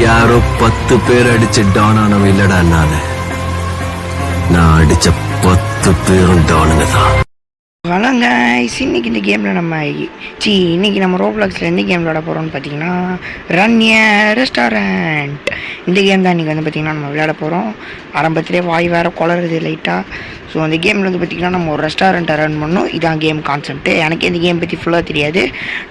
யாரோ 10 பேர் அடிச்சு டவுன் ஆனவன் இல்லடா நானு. நான் அடிச்ச 10 பேரும் டவுனுங்க தான். வணங்க. இன்னைக்கு இந்த கேமில் இன்னைக்கு நம்ம ரோப்ளாக்ஸில் எந்த கேம் விளையாட போகிறோம்னு பார்த்தீங்கன்னா ரன் ஏ ரெஸ்டாரண்ட். இந்த கேம் தான் இன்றைக்கி வந்து பார்த்திங்கன்னா நம்ம விளையாட போகிறோம். ஆரம்பத்திலே வாய் வேறு குளருது லைட்டாக. ஸோ அந்த கேமில் வந்து பார்த்திங்கன்னா நம்ம ஒரு ரெஸ்டாரண்ட்டை ரன் பண்ணோம். இதான் கேம் கான்செப்ட்டு. எனக்கு இந்த கேம் பற்றி ஃபுல்லாக தெரியாது.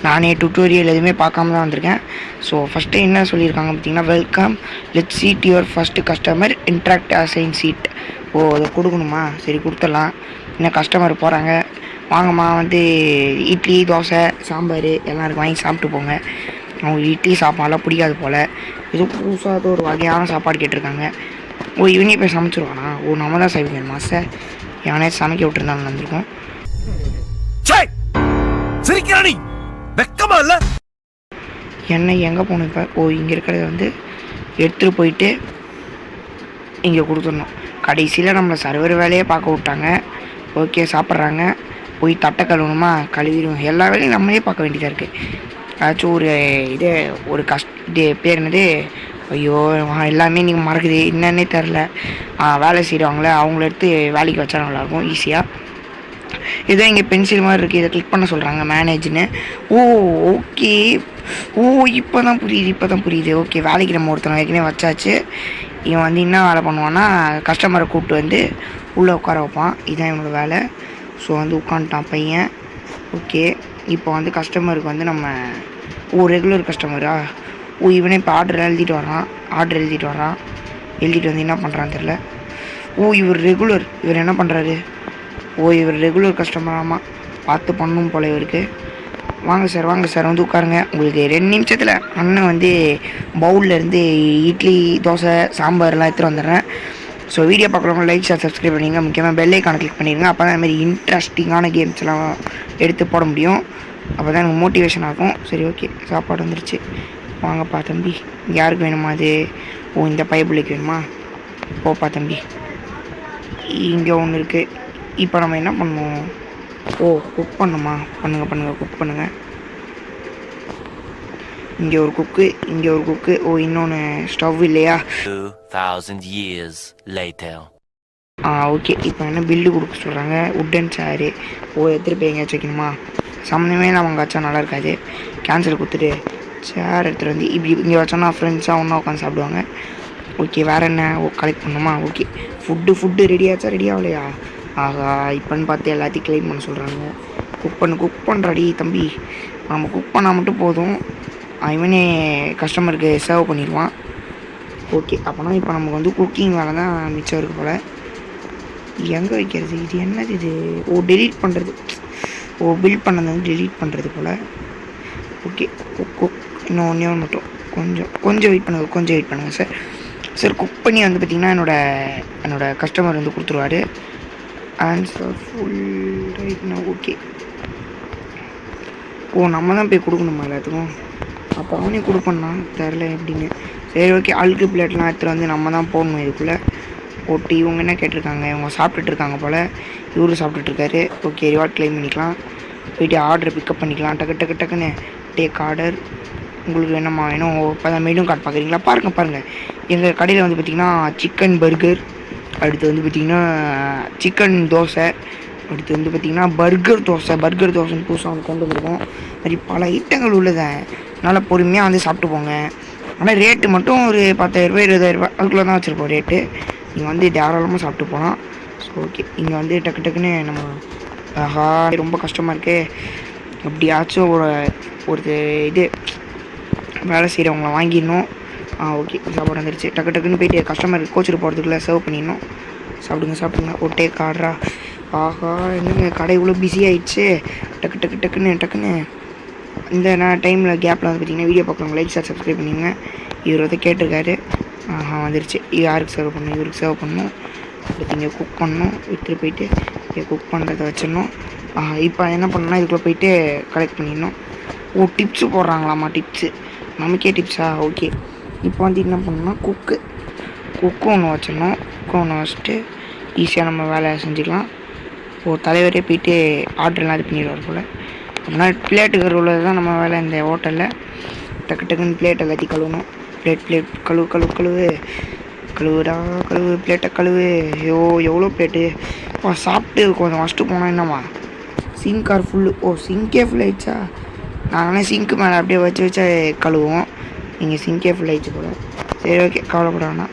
நானே டுட்டோரியல் எதுவுமே பார்க்காம தான் வந்திருக்கேன். ஸோ ஃபஸ்ட்டு என்ன சொல்லியிருக்காங்க பார்த்திங்கன்னா, welcome, let seat your first customer, interact assign seat. ஓ, அதை கொடுக்கணுமா? சரி, கொடுத்துடலாம். இன்னும் கஸ்டமர் போகிறாங்க. வாங்கம்மா, வந்து இட்லி, தோசை, சாம்பார் எல்லாம் இருக்குது, வாங்கி சாப்பிட்டு போங்க. அவங்க இட்லி சாப்பாடெலாம் பிடிக்காது போல். ஏதோ புதுசாக ஒரு வகையான சாப்பாடு கேட்டிருக்காங்க. ஓ, இவனே போய் சமைச்சிருவானா? ஓ, நம்ம தான் சமைக்கணுமா சார்? எவனே சமைக்க விட்டுருந்தாலும் வந்திருக்கோம். என்ன எங்கே போகணும் இப்போ? ஓ, இங்கே இருக்கிறத வந்து எடுத்துகிட்டு போயிட்டு இங்கே கொடுத்துடணும். கடைசியில் நம்மளை சர்வர் வேலையே பார்க்க விட்டாங்க. ஓகே, சாப்பிட்றாங்க. போய் தட்டை கழுவணுமா? கழுவிடுவோம். எல்லா வேலையும் நம்மளே பார்க்க வேண்டியதாக இருக்குது. ஏதாச்சும் ஒரு இது பேர் என்னது? ஐயோ, எல்லாமே நீங்கள் மறக்குது, என்னன்னே தெரில. வேலை செய்கிறவங்கள அவங்கள எடுத்து வேலைக்கு வச்சா நல்லாயிருக்கும் ஈஸியாக. ஏதோ இங்கே பென்சில் மாதிரி இருக்குது, இதை கிளிக் பண்ண சொல்கிறாங்க, மேனேஜ்னு. ஓ, ஓகே. ஓ, இப்போ தான் புரியுது. ஓகே, வேலைக்கு நம்ம ஒருத்தனை ஏற்கனவே வச்சாச்சு. இவன் வந்து என்ன வேலை பண்ணுவான்னா, கஸ்டமரை கூப்பிட்டு வந்து உள்ளே உட்கார வைப்பான். இதுதான் இவனோட வேலை. ஸோ வந்து உட்காந்துட்டான் பையன். ஓகே, இப்போ வந்து கஸ்டமருக்கு வந்து நம்ம ரெகுலர் கஸ்டமரா? இவனே இப்போ ஆர்டர் எழுதிட்டு வரான். எழுதிட்டு வந்து என்ன பண்ணுறான்னு தெரில. இவர் ரெகுலர். இவர் என்ன பண்ணுறாரு? இவர் ரெகுலர் கஸ்டமராமா. பார்த்து பண்ணும் போல் இவருக்கு. வாங்க சார் வந்து உட்காருங்க. உங்களுக்கு 2 நிமிஷத்தில் அண்ணன் வந்து பவுலில் இருந்து இட்லி, தோசை, சாம்பார்லாம் எடுத்துகிட்டு வந்துடுறேன். ஸோ வீடியோ பார்க்குறவங்க லைக், ஷேர், சப்ஸ்கிரைப் பண்ணிங்க. முக்கியமாக பெல் ஐக்கானை கிளிக் பண்ணிடுங்க. அப்போ தான் அதுமாதிரி இன்ட்ரெஸ்டிங்கான கேம்ஸ்லாம் எடுத்து போட முடியும். அப்போ தான் எனக்கு மோட்டிவேஷன் ஆகும். சரி, ஓகே, சாப்பாடு வந்துருச்சு. வாங்கப்பா தம்பி. யாருக்கு வேணுமா அது? இந்த பைப்பிள்ளைக்கு வேணுமா? போப்பா தம்பி. இங்கே ஒன்று இருக்குது. இப்போ நம்ம என்ன பண்ணுவோம்? குக் பண்ணுமா? பண்ணுங்க, குக் பண்ணுங்கள். இங்கே ஒரு குக்கு. இன்னொன்று ஸ்டவ் இல்லையா? 2000 years later. ஓகே, இப்போ என்ன பில்லு கொடுக்க சொல்கிறாங்க? உட்டன் சேரு. எடுத்துகிட்டு போய் எங்கேயாச்சும் வைக்கணுமா? சம்மந்தமே நான் அங்கே வச்சா நல்லா இருக்காது. கேன்சல் கொடுத்துட்டு சேர் எடுத்துகிட்டு வந்து இப்படி இங்கே வச்சோன்னா ஃப்ரெண்ட்ஸாக ஒன்றா உட்காந்து சாப்பிடுவாங்க. ஓகே, வேறு என்ன கலெக்ட் பண்ணணுமா? ஓகே, ஃபுட்டு ரெடி ஆகலையா? ஆகா, இப்போன்னு பார்த்து எல்லாத்தையும் கிளைம் பண்ண சொல்கிறாங்க. குக் பண்ணுறாடி தம்பி. நம்ம குக் பண்ணால் மட்டும் போதும், இவனே கஸ்டமருக்கு சர்வ் பண்ணிடுவான். ஓகே, அப்போனா இப்போ நமக்கு வந்து குக்கிங் வேலை தான் மிச்சம் இருக்குது போல். எங்கே வைக்கிறது? இது என்னது இது? டெலீட் பண்ணுறது. பில்ட் பண்ணது வந்து டெலீட் பண்ணுறது போல். ஓகே, குக் இன்னும் ஒன்றே மட்டும் கொஞ்சம் வெயிட் பண்ணுங்கள் சார். குக் பண்ணி வந்து பார்த்திங்கன்னா என்னோட கஸ்டமர் வந்து கொடுத்துருவாரு. ஆன்சர் ஃபுல் ரைட்னா? ஓகே. நம்ம தான் போய் கொடுக்கணுமா எல்லாத்துக்கும்? அப்போ அவனே கொடுப்பண்ணா, தெரில எப்படின்னு. சரி, ஓகே, அழுக்கு பிளேட்லாம் எடுத்துகிட்டு வந்து நம்ம தான் போடணும் இதுக்குள்ளே போட்டு. இவங்க என்ன கேட்டிருக்காங்க? இவங்க சாப்பிட்டுட்ருக்காங்க போல். இவரு சாப்பிட்டுட்ருக்காரு. ஓகே, ரிவார்ட் கிளைம் பண்ணிக்கலாம். போய்ட்டு ஆர்டர் பிக்கப் பண்ணிக்கலாம். டக்குன்னு டேக் ஆர்டர். உங்களுக்கு வேணும்? இப்போ தான் மெனு கார்டு பார்க்குறீங்களா? பாருங்கள். எங்கள் கடையில் வந்து பார்த்திங்கன்னா சிக்கன் பர்கர், அடுத்து வந்து பார்த்திங்கன்னா சிக்கன் தோசை, அடுத்து வந்து பார்த்திங்கன்னா பர்கர் தோசைன்னு புதுசாக வந்து கொண்டு வந்துருக்கோம். மாதிரி பல ஐட்டங்கள் உள்ளதை. நல்லா பொறுமையாக வந்து சாப்பிட்டு போங்க. ஆனால் ரேட்டு மட்டும் ஒரு 10,000 ரூபாய் 20,000 அதுக்குள்ளே தான் வச்சுருப்போம் ரேட்டு. நீங்கள் வந்து தாராளமாக சாப்பிட்டு போகலாம். ஸோ ஓகே, இங்கே வந்து டக்குன்னு நம்ம ரொம்ப கஷ்டமாக இருக்கே. எப்படியாச்சும் ஒரு இது வேலை செய்கிறவங்கள வாங்கிடணும். ஓகே, சாப்பாடு வந்துருச்சு. டக்குன்னு போயிட்டு கஸ்டமர் கோச்சிட்டு போகிறதுக்குள்ளே சர்வ் பண்ணிடணும். சாப்பிடுங்க. டேக் ஆர்டரா? என்னங்க கடை இவ்வளோ பிஸி ஆகிடுச்சு. டக்குன்னு இந்த டைமில் கேப்பில் வந்து பார்த்திங்கன்னா வீடியோ பார்க்குறவங்க லைக், ஷேர், சப்ஸ்கிரைப் பண்ணிங்க. இவர் வந்து கேட்டிருக்காரு. வந்துருச்சு. யாருக்கு சர்வ் பண்ணணும்? இவருக்கு சர்வ் பண்ணணும். அடுத்து இங்கே குக் பண்ணணும். எடுத்துகிட்டு போயிட்டு இங்கே குக் பண்ணுறதை வச்சிடணும். இப்போ என்ன பண்ணணும்னா இதுக்குள்ளே போயிட்டு கலெக்ட் பண்ணிடணும். டிப்ஸு போடுறாங்களாம்மா? டிப்ஸு நமக்கே டிப்ஸா? ஓகே, இப்போ வந்து என்ன பண்ணணும்னா குக்கு ஒன்று வச்சிடணும். வச்சுட்டு ஈஸியாக நம்ம வேலை செஞ்சுக்கலாம். தலைவரே போயிட்டு ஆர்டர்லாம் இது பண்ணிடுவார் போல். அப்படின்னா பிளேட்டுக்கு உள்ளது தான் நம்ம வேலை இந்த ஹோட்டலில். டக்கு டக்குன்னு பிளேட் எல்லாத்தையும் கழுவணும். பிளேட் கழுவுடா பிளேட்டை கழுவு. ஐயோ எவ்வளோ பிளேட்டு சாப்பிட்டு கொஞ்சம் ஃபஸ்ட்டு போனால் என்னம்மா சிங்க் ஆர் ஃபுல்லு. சிங்கே ஃபுல் ஆயிடுச்சா? நாங்களே சிங்க்கு மேலே அப்படியே வச்சு கழுவுவோம். நீங்கள் சிங்கே ஃபுல் ஆயிடுச்சு போல. சரி ஓகே, கவலைப்பட வேணாம்.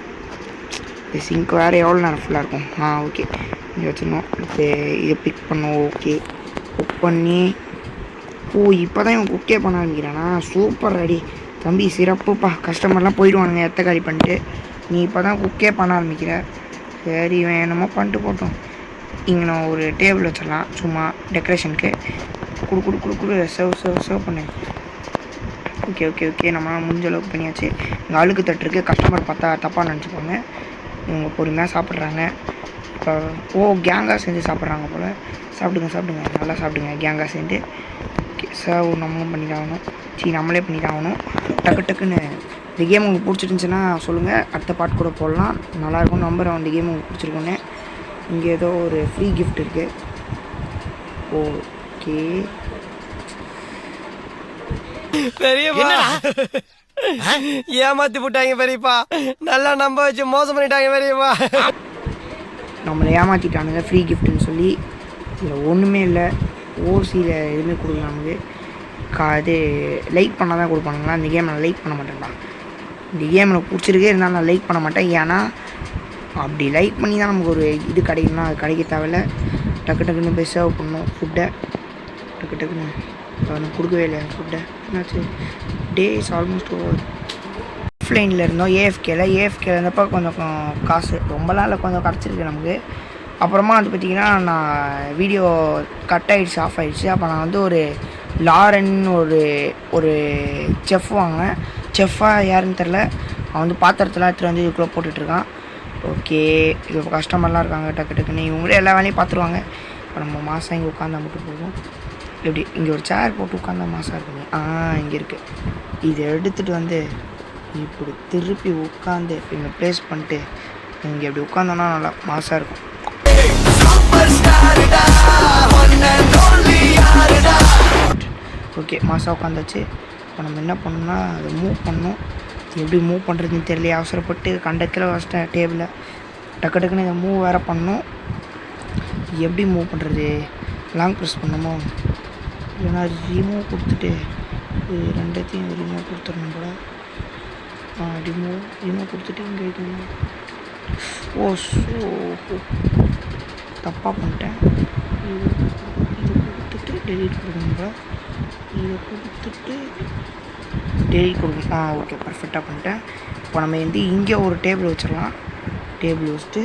இந்த சிங்க் வேறு எவ்வளோ நேரம் ஃபுல்லாக இருக்கும்? ஓகே, இங்கே வச்சிடணும். இதை பிக் பண்ணுவோம். ஓகே, குக் பண்ணி இப்போ தான் இவன் குக்கே பண்ண ஆரம்பிக்கிறானா? சூப்பர் ரெடி தம்பி, சிறப்புப்பா. கஸ்டமர்லாம் போயிடுவானுங்க எத்த காலி பண்ணிட்டு. நீ இப்போ தான் குக்கே பண்ண ஆரம்பிக்கிற. சரி, இவன் என்னமோ பண்ணிட்டு போட்டோம். இங்கே நான் ஒரு டேபிள் வச்சிடலாம் சும்மா டெக்கரேஷனுக்கு. குடு சர்வ் பண்ணு. ஓகே நம்மளால் முடிஞ்ச அளவுக்கு பண்ணியாச்சு. இங்கே அழுக்கு தட்டுருக்கு. கஸ்டமர் பார்த்தா தப்பாக நினச்சிப்பாங்க. இவங்க பொறுமையாக சாப்பிட்றாங்க. இப்போ கேங்காக செஞ்சு சாப்பிட்றாங்க போல். சாப்பிடுங்க நல்லா சாப்பிடுங்க கேங்காக சேர்ந்து. ஓகே, சர்வ் நம்மளும் பண்ணி தான் ஆகணும். நம்மளே பண்ணி தான் ஆகணும். டக்குன்னு இந்த கேம் உங்களுக்கு பிடிச்சிருந்துச்சின்னா சொல்லுங்கள், அடுத்த பாட்டு கூட போடலாம். நல்லாயிருக்கும். நம்பர் இந்த கேம் உங்களுக்கு பிடிச்சிருக்கோன்னு. இங்கே ஏதோ ஒரு ஃப்ரீ கிஃப்ட் இருக்குது. ஓகே பெரியப்பா ஏமாத்தி போட்டாங்க பெரியப்பா. நல்லா நம்ப வச்சு மோசம் பண்ணிட்டாங்க பெரியப்பா. நம்மளை ஏமாற்றிட்டானுங்க ஃப்ரீ கிஃப்ட்டுன்னு சொல்லி. இதில் ஒன்றுமே இல்லை. ஓசியில் எதுவுமே கொடுக்கல நமக்கு. அது லைக் பண்ணால் தான் கொடுப்பானுங்களா? இந்த கேம் நான் லைக் பண்ண மாட்டேன்டா. இந்த கேம் எனக்கு பிடிச்சிருக்கே இருந்தாலும் நான் லைக் பண்ண மாட்டேன். ஏன்னா அப்படி லைக் பண்ணி தான் நமக்கு ஒரு இது கிடைக்கணும்னா அது கிடைக்க தேவையில்ல. டக்குன்னு போய் சர்வ் பண்ணணும் ஃபுட்டை. டக்குன்னு அவனுக்கு கொடுக்கவே இல்லை ஃபுட்டை. என்னாச்சு? Day is almost over. ஆஃப்லைனில் இருந்தோம் ஏஎஃப்கேல இருந்தப்போ கொஞ்சம் காசு ரொம்பலாம் இல்லை, கொஞ்சம் கிடச்சிருக்கு நமக்கு. அப்புறமா வந்து பார்த்திங்கன்னா நான் வீடியோ கட் ஆகிடுச்சு, ஆஃப் ஆகிடுச்சு. அப்போ நான் வந்து ஒரு லாரன் ஒரு செஃப் வாங்கினேன். செஃப்பாக யாருன்னு தெரில. அவன் வந்து பாத்திரத்தெல்லாம் எடுத்துகிட்டு வந்து இதுக்குள்ளே போட்டுட்ருக்கான். ஓகே, இது கஸ்டமர்லாம் இருக்காங்க. டக்குன்னு இவங்களே எல்லா வேலையும் பார்த்துருவாங்க. இப்போ நம்ம மாதம் இங்கே உட்காந்தா மட்டும் போதும். எப்படி இங்கே ஒரு சேர் போட்டு உட்காந்தா மாதம் இருக்குங்க. இங்கே இருக்குது. இதை எடுத்துகிட்டு வந்து இப்படி திருப்பி உட்காந்து இங்கே ப்ளேஸ் பண்ணிட்டு இங்கே இப்படி உட்காந்தோன்னா நல்லா மாசாக இருக்கும். ஓகே, மாதம் உட்காந்தாச்சு. இப்போ நம்ம என்ன பண்ணணும்னா அதை மூவ் பண்ணணும். எப்படி மூவ் பண்ணுறதுன்னு தெரியல. அவசரப்பட்டு கண்டத்தில் வச்சிட்டேன் டேபிளை. டக்குன்னு இதை மூவ் வேறு பண்ணணும். எப்படி மூவ் பண்ணுறது? லாங் ப்ரெஸ் பண்ணணுமோ இல்லைனா ரிமூவ் கொடுத்துட்டு ரெண்டத்தையும் ரிமூவ் கொடுத்துடணும் போல. ரிமூவ் கொடுத்துட்டு இங்கே வைக்கணும். தப்பாக பண்ணிட்டேன். இது கொடுத்துட்டு டெலிட் கொடுக்கணும் போல. இதை கொடுத்துட்டு டெலிட் கொடுக்கணும். ஓகே, பர்ஃபெக்டாக பண்ணிட்டேன். இப்போ நம்ம வந்து இங்கே ஒரு டேபிள் வச்சிடலாம். டேபிள் வச்சுட்டு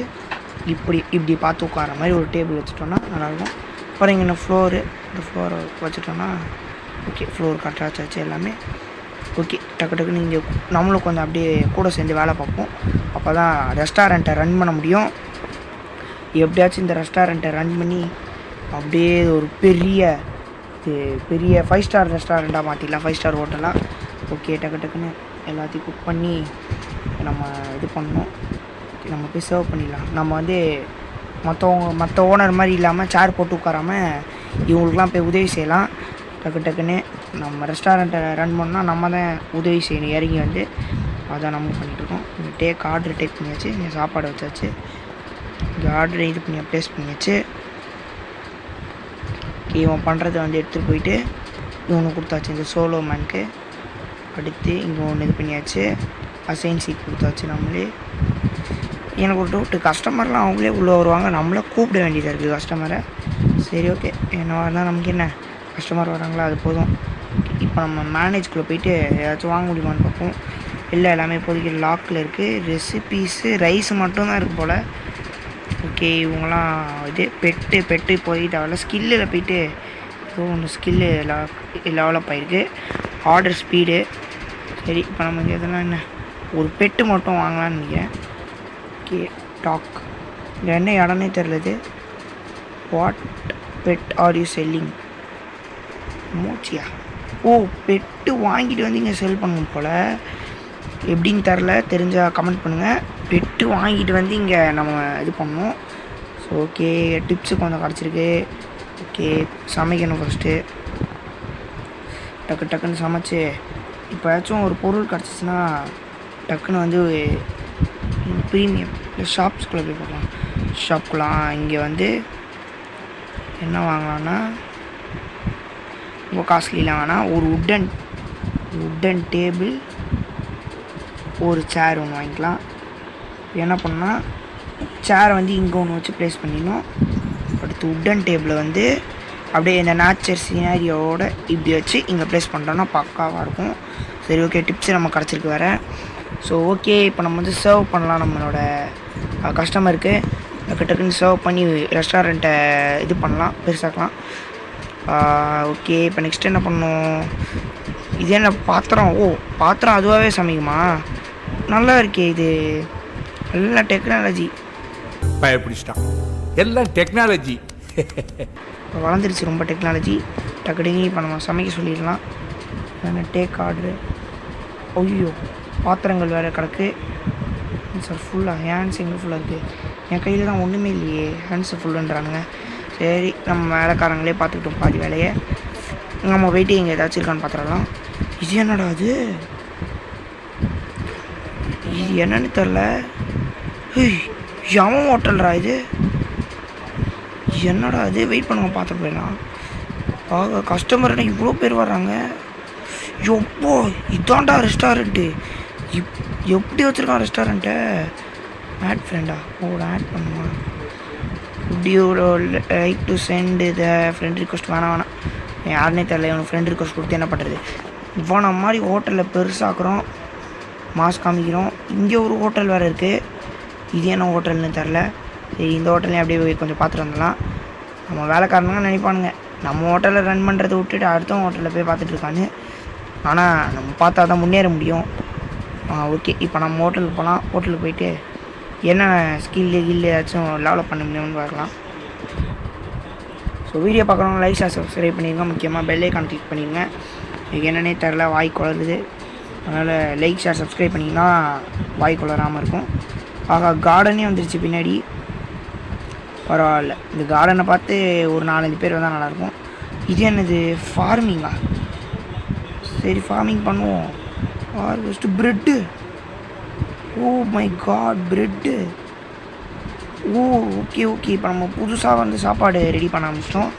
இப்படி பார்த்து உட்கார மாதிரி ஒரு டேபிள் வச்சுட்டோன்னா நல்லாயிருக்கும். அப்புறம் இங்கே இந்த ஃப்ளோரை வச்சுட்டோன்னா ஓகே, ஃப்ளோர் கரெக்டாக வச்சாச்சு எல்லாமே. ஓகே, டக்குன்னு இங்கே நம்மளும் கொஞ்சம் அப்படியே கூட சேர்ந்து வேலை பார்ப்போம். அப்போ தான் ரெஸ்டாரண்ட்டை ரன் பண்ண முடியும். எப்படியாச்சும் இந்த ரெஸ்டாரண்ட்டை ரன் பண்ணி அப்படியே ஒரு பெரிய 5 ஸ்டார் ரெஸ்டாரண்ட்டாக மாற்றிடலாம், 5 ஸ்டார் ஹோட்டலாக. ஓகே, டக்குன்னு எல்லாத்தையும் குக் பண்ணி நம்ம இது பண்ணணும். நம்ம போய் சர்வ் பண்ணிடலாம். நம்ம வந்து மற்ற ஓனர் மாதிரி இல்லாமல் சேர் போட்டு உட்காராமல் இவங்களுக்குலாம் போய் உதவி செய்யலாம். டக்குன்னு நம்ம ரெஸ்டாரண்ட்டை ரன் பண்ணால் நம்ம தான் உதவி செய்யணும் இறங்கி வந்து. அதான் நம்ம பண்ணிகிட்ருக்கோம். இங்கே ஆர்டர் டேக் பண்ணியாச்சு. இங்கே சாப்பாடு வச்சாச்சு. இங்கே ஆர்டர் இது பண்ணி ப்ளேஸ் பண்ணியாச்சு. இவன் பண்ணுறதை வந்து எடுத்துகிட்டு போயிட்டு இவனுக்கு கொடுத்தாச்சு இந்த சோலோ மேனுக்கு. அடுத்து இங்கே ஒன்று இது பண்ணியாச்சு. அசைன் சீட் கொடுத்தாச்சு நம்மளே. எனக்கு ஒரு டவுட்டு, கஸ்டமர்லாம் அவங்களே உள்ளே வருவாங்க, நம்மளே கூப்பிட வேண்டியதாக இருக்குது கஸ்டமரை. சரி ஓகே, என்னவா இருந்தால் நமக்கு என்ன, கஸ்டமர் வராங்களா அது போதும். இப்போ நம்ம மேனேஜ்குள்ளே போயிட்டு ஏதாச்சும் வாங்க முடியுமான்னு பார்ப்போம். இல்லை, எல்லாமே இப்போதைக்கு லாக்கில் இருக்குது. ரெசிபீஸு ரைஸ் மட்டும்தான் இருக்குது போல். ஓகே, இவங்களாம் இது பெட்டு இப்போதைக்கு தேவையில்ல. ஸ்கில்லில் போயிட்டு ஏதோ ஒன்று ஸ்கில்லு டெவலப் ஆகிருக்கு. Order speed. சரி, இப்போ நமக்கு எதெல்லாம் என்ன ஒரு பெட்டு மட்டும் வாங்கலான்னு நினைக்கிறேன். Okay, dog. இங்கே என்ன இடம்னே தெரிலது. What pet are you selling? மோச்சியா? பெட்டு வாங்கிட்டு வந்து இங்கே செல் பண்ணணும் போல். எப்படின்னு தெரில, தெரிஞ்சால் கமெண்ட் பண்ணுங்கள். பெட்டு வாங்கிட்டு வந்து இங்கே நம்ம இது பண்ணணும். ஸோ ஓகே, டிப்ஸு கொஞ்சம் கிடச்சிருக்கு. ஓகே, சமைக்கணும் ஃபஸ்ட்டு. டக்குன்னு சமைச்சு இப்போ ஏதாச்சும் ஒரு பொருள் கிடச்சிச்சின்னா டக்குன்னு வந்து ப்ரீமியம் இல்லை ஷாப்ஸ்குள்ளே போய் பார்க்கலாம். ஷாப்குலாம் இங்கே வந்து என்ன வாங்கலான்னா ரொம்ப காஸ்ட்லிலாம் வேணாம். ஒரு உட்டன் டேபிள் ஒரு சேர் ஒன்று வாங்கிக்கலாம். என்ன பண்ணால் சேரை வந்து இங்கே ஒன்று வச்சு ப்ளேஸ் பண்ணிடணும். அடுத்து உட்டன் டேபிளை வந்து அப்படியே இந்த நேச்சர் சீனரியோட இப்படி வச்சு இங்கே ப்ளேஸ் பண்ணுறோன்னா பக்காவாக இருக்கும். சரி ஓகே, டிப்ஸு நம்ம கிடச்சிருக்கு வேறு. ஸோ ஓகே, இப்போ நம்ம வந்து சர்வ் பண்ணலாம் நம்மளோட கஸ்டமருக்கு. டக்குன்னு சர்வ் பண்ணி ரெஸ்டாரண்ட்டை இது பண்ணலாம், பெருசாக்கலாம். ஓகே, இப்போ நெக்ஸ்ட் என்ன பண்ணணும்? இது என்ன பாத்திரம்? பாத்திரம் அதுவாகவே சமைக்குமா? நல்லா இருக்கே இது, நல்ல டெக்னாலஜி. பயப்பிடிச்சிட்டான், எல்லாம் டெக்னாலஜி. இப்போ வளர்ந்துருச்சு ரொம்ப டெக்னாலஜி. டக்குனு இப்போ நம்ம சமைக்க சொல்லிடலாம். Take order. ஐயோ, பாத்திரங்கள் வேறு கிடக்கு. சார் ஃபுல்லாக ஹேண்ட்ஸ் எங்கே ஃபுல்லாக இருக்குது? என் கையில் தான் ஒன்றுமே இல்லையே, ஹேண்ட்ஸு ஃபுல்லுன்றானுங்க. சரி, நம்ம வேலைக்காரங்களே பார்த்துக்கிட்டோம் பாதி வேலையை. நம்ம வெயிட்டிங் ஏதாச்சும் இருக்கான்னு பார்த்துடலாம். இது என்னடா இது என்னன்னு தெரில. எவன் ஹோட்டல்ரா இது? என்னடா இது? வெயிட் பண்ணுங்க, பார்த்துட்டு போயிடலாம். கஸ்டமர்னா இவ்வளோ பேர் வர்றாங்க. எப்போ இதான்டா ரெஸ்டாரண்ட்டு? எப்படி வச்சுருக்கான் ரெஸ்டாரண்ட்டை? ஆட் ஃப்ரெண்டா? ஆட் பண்ணுமா? Like to send the friend request. வேணாம், யாருன்னே தெரில. இவனுக்கு ஃப்ரெண்ட் ரிக்வஸ்ட் கொடுத்து என்ன பண்ணுறது? இவனை மாதிரி ஹோட்டலில் பெருசாக்குறோம், மாஸ் காமிக்கிறோம். இங்கே ஒரு ஹோட்டல் வேறு இருக்குது. இது என்ன ஹோட்டல்னு தெரில. சரி, இந்த ஹோட்டல்லையும் அப்படியே கொஞ்சம் பார்த்துட்டு வந்துடலாம். நம்ம வேலைக்காரனுங்க நினைப்பானுங்க நம்ம ஹோட்டலில் ரன் பண்ணுறதை விட்டுட்டு அடுத்த ஹோட்டலில் போய் பார்த்துட்ருக்கான்னு. ஆனால் நம்ம பார்த்தா தான் முன்னேற முடியும். ஓகே, இப்போ நம்ம ஹோட்டலுக்கு போகலாம். ஹோட்டலுக்கு போயிட்டு என்ன ஸ்கில்லு ஏதாச்சும் டெவலப் பண்ண முடியும்னு பார்க்கலாம். ஸோ வீடியோ பார்க்குறவங்க லைக் சப்ஸ்கிரைப் பண்ணிடுங்க. முக்கியமாக பெல் ஐகான் கிளிக் பண்ணிடுங்க. எனக்கு என்னன்னே தெரில, வாய் குளருது. அதனால் லைக் ஷேர் சப்ஸ்கிரைப் பண்ணிங்கன்னா வாய் குளராமல் இருக்கும். கார்டனே வந்துருச்சு பின்னாடி. பரவாயில்ல, இந்த கார்டனை பார்த்து ஒரு 4-5 பேர் வந்தால் நல்லாயிருக்கும். இது என்னது? ஃபார்மிங்கா? சரி, ஃபார்மிங் பண்ணுவோம். First bread. Oh my God, bread. Okay. இப்போ நம்ம புதுசாக வந்து சாப்பாடு ரெடி பண்ண ஆரம்பிச்சிட்டோம்.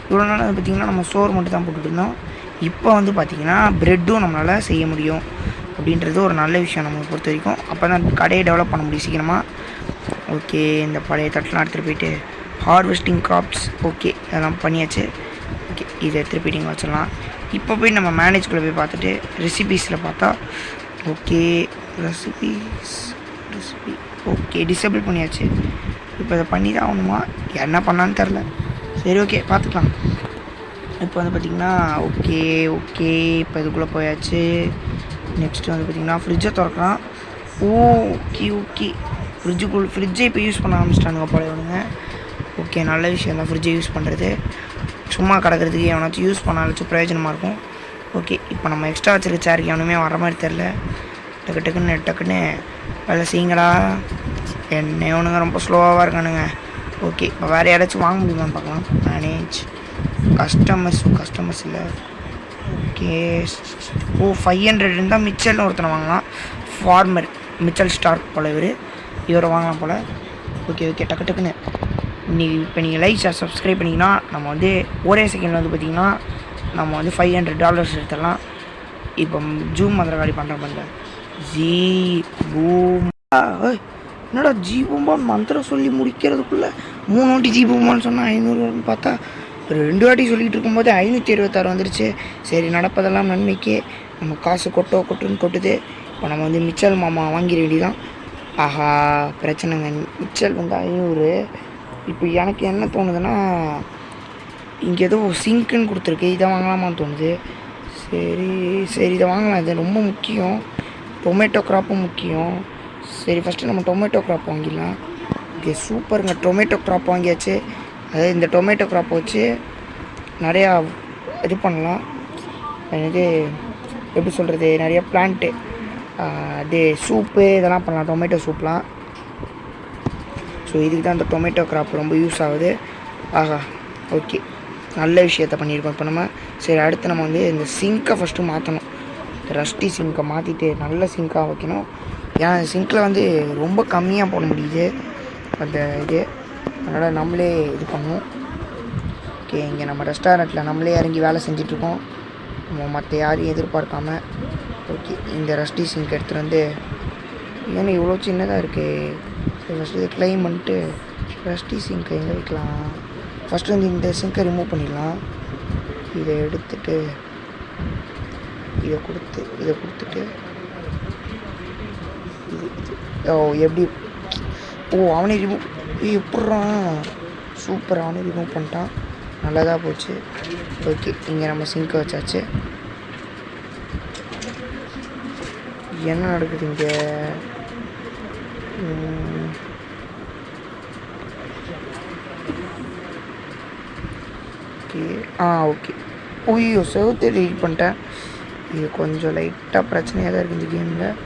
இவ்வளோ நாள் வந்து பார்த்திங்கன்னா நம்ம சோறு மட்டும் தான் போட்டுட்டு இருந்தோம். இப்போ வந்து பார்த்திங்கன்னா ப்ரெட்டும் நம்மளால் செய்ய முடியும் அப்படின்றது ஒரு நல்ல விஷயம் நம்மளை பொறுத்த வரைக்கும். அப்போ தான் கடையை டெவலப் பண்ண முடியும் சீக்கிரமாக. ஓகே, இந்த பழைய தட்டெலாம் எடுத்துகிட்டு போயிட்டு ஹார்வெஸ்டிங் கிராப்ஸ். ஓகே, அதெல்லாம் பண்ணியாச்சு. ஓகே, இதை எடுத்துகிட்டு போயிட்டு இங்கே வச்சிடலாம். இப்போ போய் நம்ம மேனேஜ்குள்ளே போய் பார்த்துட்டு ரெசிபீஸில் பார்த்தா ஓகே, ரெசிபி ஓகே டிசேபிள் பண்ணியாச்சு. இப்போ இதை பண்ணி தான் ஆகணுமா? என்ன பண்ணான்னு தெரில. சரி ஓகே, பார்த்துக்கலாம். இப்போ வந்து பார்த்திங்கன்னா ஓகே இப்போ இதுக்குள்ளே போயாச்சு. நெக்ஸ்ட்டு வந்து பார்த்திங்கன்னா ஃப்ரிட்ஜை திறக்கலாம். ஓகே ஃப்ரிட்ஜை இப்போ யூஸ் பண்ண ஆரம்பிச்சிட்டானுங்க பழையவனுங்க. ஓகே, நல்ல விஷயம் தான் ஃப்ரிட்ஜை யூஸ் பண்ணுறது. சும்மா கிடக்கிறதுக்கு எவனாச்சும் யூஸ் பண்ணாலும் பிரயோஜனமாக இருக்கும். ஓகே, இப்போ நம்ம எக்ஸ்ட்ரா வச்சுருக்க சேருக்கு எவனுமே வர மாதிரி தெரில. டக்குன்னு வேலை செய்யுங்கடா. எவனுங்க ரொம்ப ஸ்லோவாக இருக்கானுங்க. ஓகே, இப்போ வேறு யாராச்சும் வாங்க முடியுமான்னு பார்க்கலாம். மேனேஜ் கஸ்டமர்ஸ் இல்லை. ஓகே, 500 இருந்தால் மிச்சல்னு ஒருத்தனை வாங்கலாம். ஃபார்மர் மிச்சல் ஸ்டார்க் போல் இவரை வாங்கலாம் போல். ஓகே டக்குன்னு இப்போ நீங்கள் லைக் ஷேர் சப்ஸ்கிரைப் பண்ணிங்கன்னா நம்ம வந்து ஒரே செகண்டில் வந்து பார்த்திங்கன்னா நம்ம வந்து $500 எடுத்துடலாம். இப்போ ஜூம் மந்திரகாடி பண்ணுற மாதிரி ஜி பூம். என்னடா ஜி பூம்பான்னு மந்திரம் சொல்லி முடிக்கிறதுக்குள்ளே 3 வாட்டி ஜி பூம்பான்னு சொன்னால் 500 பார்த்தா 2 வாட்டி சொல்லிகிட்டு இருக்கும்போது 576 வந்துருச்சு. சரி, நடப்பதெல்லாம் நன்மைக்கு. நம்ம காசு கொட்டுன்னு கொட்டுது. இப்போ நம்ம வந்து மிச்சல் மாமா வாங்கிட வேண்டியதான். ஆஹா, பிரச்சனைங்க. மிச்சல் வந்து 500. இப்போ எனக்கு என்ன தோணுதுன்னா, இங்கே ஏதோ சிங்க்குன்னு கொடுத்துருக்கு, இதை வாங்கலாமான்னு தோணுது. சரி இதை வாங்கலாம். இது ரொம்ப முக்கியம். டொமேட்டோ கிராப்பும் முக்கியம். சரி, ஃபஸ்ட்டு நம்ம டொமேட்டோ கிராப் வாங்கிடலாம். ஓகே, சூப்பருங்க. டொமேட்டோ கிராப் வாங்கியாச்சு. அதாவது இந்த டொமேட்டோ கிராப்பை வச்சு நிறையா இது பண்ணலாம். இது எப்படி சொல்கிறது, நிறையா பிளான்ட்டு அது சூப்பு இதெல்லாம் பண்ணலாம், டொமேட்டோ சூப்லாம். ஸோ இதுக்கு தான் இந்த டொமேட்டோ கிராப் ரொம்ப யூஸ் ஆகுது. ஆஹா, ஓகே நல்ல விஷயத்த பண்ணியிருக்கோம். இப்போ நம்ம சரி அடுத்து நம்ம வந்து இந்த சிங்கை ஃபஸ்ட்டு மாற்றணும். ரஸ்டி சிங்கை மாற்றிட்டு நல்ல சிங்காக வைக்கணும். ஏன்னா சிங்கில் வந்து ரொம்ப கம்மியாக போட முடியுது அந்த இது. அதனால் நம்மளே இது பண்ணுவோம். ஓகே, இங்கே நம்ம ரெஸ்டாரண்ட்டில் நம்மளே இறங்கி வேலை செஞ்சிட்ருக்கோம். நம்ம மற்ற யாரையும் எதிர்பார்க்காம. ஓகே, இந்த ரஸ்டி சிங்க் எடுத்துகிட்டு வந்து ஏன்னா இவ்வளோ சின்னதாக இருக்குது. ஃபஸ்ட்டு இதை க்ளைம் பண்ணிட்டு ரஸ்டி சிங்க்கை எங்கே வைக்கலாம். ஃபஸ்ட்டு வந்து இந்த சிங்கை ரிமூவ் பண்ணிடலாம். இதை எடுத்துட்டு இதை கொடுத்துட்டு ஓ எப்படி அவனே ரிமூவ் எப்பட்றான். சூப்பர், அவனே ரிமூவ் பண்ணிட்டான். நல்லதாக போச்சு. ஓகே, இங்கே நம்ம சிங்கை வச்சாச்சு. என்ன நடக்குது இங்கே? Okay okay. ஐயோ, செவத்தை டெலிட் பண்ணிட்டேன். இது கொஞ்சம் லைட்டாக பிரச்சனையாக தான் இருக்குது இந்த கேமில்.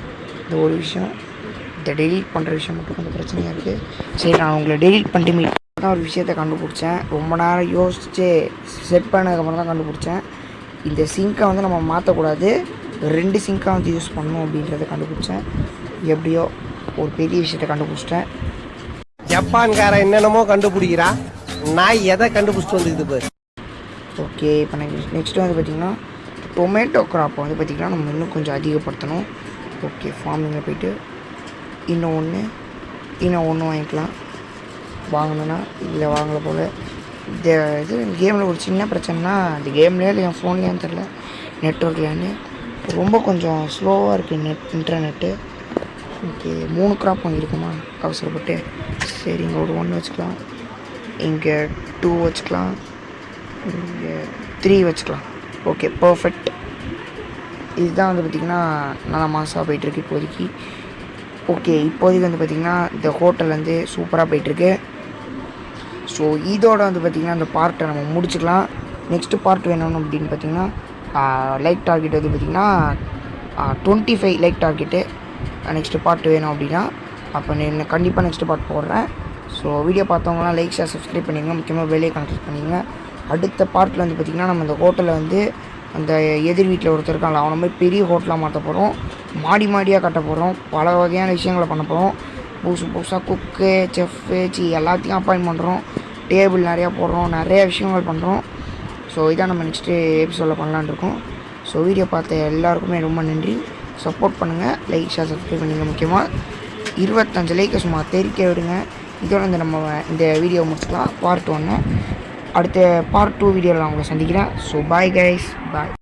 இந்த ஒரு விஷயம், இந்த டெலீட் பண்ணுற விஷயம் மட்டும் கொஞ்சம் பிரச்சனையாக இருக்குது. சரி, நான் உங்களை டெலீட் பண்ணிட்டு மீட் தான் ஒரு விஷயத்தை கண்டுபிடிச்சேன். ரொம்ப நேரம் யோசிச்சு செட் பண்ணதுக்கப்புறம் தான் கண்டுபிடிச்சேன். இந்த சிங்கை வந்து நம்ம மாற்றக்கூடாது, 2 சிங்காக வந்து யூஸ் பண்ணணும் அப்படின்றத கண்டுபிடிச்சேன். எப்படியோ ஒரு பெரிய விஷயத்தை கண்டுபிடிச்சிட்டேன். ஜப்பான்கார என்னென்னமோ கண்டுபிடிக்கிறா, நான் எதை கண்டுபிடிச்சிட்டு வந்துக்குது பாரு. ஓகே, இப்போ நெக்ஸ்ட்டு வந்து பார்த்திங்கன்னா டொமேட்டோ க்ராப்பை வந்து பார்த்திங்கன்னா நம்ம இன்னும் கொஞ்சம் அதிகப்படுத்தணும். ஓகே, ஃபார்மிங்கில் போய்ட்டு இன்னும் ஒன்று வாங்கிக்கலாம். வாங்கணுன்னா இல்லை வாங்கலை போல். இந்த இது கேமில் ஒரு சின்ன பிரச்சனைனா, இந்த கேம்லேயே இல்லை என் ஃபோன்லேயும் தெரில, நெட்ஒர்க்லேன்னு ரொம்ப கொஞ்சம் ஸ்லோவாக இருக்குது இன்டர்நெட்டு. ஓகே, 3 க்ராப் வாங்கியிருக்குமா அவசரப்பட்டு. சரி, இங்கே ஒரு 1 வச்சுக்கலாம், இங்கே 2 வச்சுக்கலாம், இங்கே 3 வச்சுக்கலாம். Okay, perfect. இதுதான் வந்து பார்த்திங்கன்னா நல்லா மாசாக போயிட்டுருக்கு இப்போதைக்கு. ஓகே, இப்போதைக்கு வந்து பார்த்திங்கன்னா இந்த ஹோட்டல் வந்து சூப்பராக போயிட்டுருக்கு. ஸோ இதோட வந்து பார்த்திங்கன்னா அந்த பார்ட்டை நம்ம முடிச்சுக்கலாம். நெக்ஸ்ட்டு பார்ட் வேணும் அப்படின்னு பார்த்திங்கன்னா லைக் டார்கெட் வந்து பார்த்திங்கன்னா 25 லைக் டார்கெட்டு நெக்ஸ்ட்டு பார்ட் வேணும் அப்படின்னா அப்போ நான் கண்டிப்பாக நெக்ஸ்ட்டு பார்ட் போடுறேன். ஸோ வீடியோ பார்த்தவங்களாம் லைக் ஷேர் சப்ஸ்கிரைப் பண்ணிடுங்க. முக்கியமாக வெளியே கனெக்ட் பண்ணிடுங்க. அடுத்த பார்ட்டில் வந்து பார்த்திங்கன்னா நம்ம இந்த ஹோட்டலில் வந்து அந்த எதிர் வீட்டில் ஒருத்தர் இருக்காங்க, அவனை மாதிரி பெரிய ஹோட்டலாக மாற்ற போகிறோம். மாடியாக கட்ட போகிறோம். பல வகையான விஷயங்களை பண்ண போகிறோம். புதுசாக குக்கு, செஃப்பு, எல்லாத்தையும் அப்பாயின்ட் பண்ணுறோம். டேபிள் நிறையா போடுறோம். நிறைய விஷயங்கள் பண்ணுறோம். ஸோ இதான் நம்ம நெக்ஸ்ட்டு எபிசோடில் பண்ணலான்னு இருக்கோம். ஸோ வீடியோ பார்த்த எல்லாருக்குமே ரொம்ப நன்றி. சப்போர்ட் பண்ணுங்கள், லைக் ஷேர் சப்ஸ்கிரைப் பண்ணுங்கள். முக்கியமாக 25 லைக்கை சும்மா தெரிக்க விடுங்க. இதோட நம்ம இந்த வீடியோ முடிச்சுக்கலாம். பார்ட் 1. அடுத்த பார்ட் 2 வீடியோவில் நான் உங்களை சந்திக்கிறேன். ஸோ பாய் கைஸ், பாய்.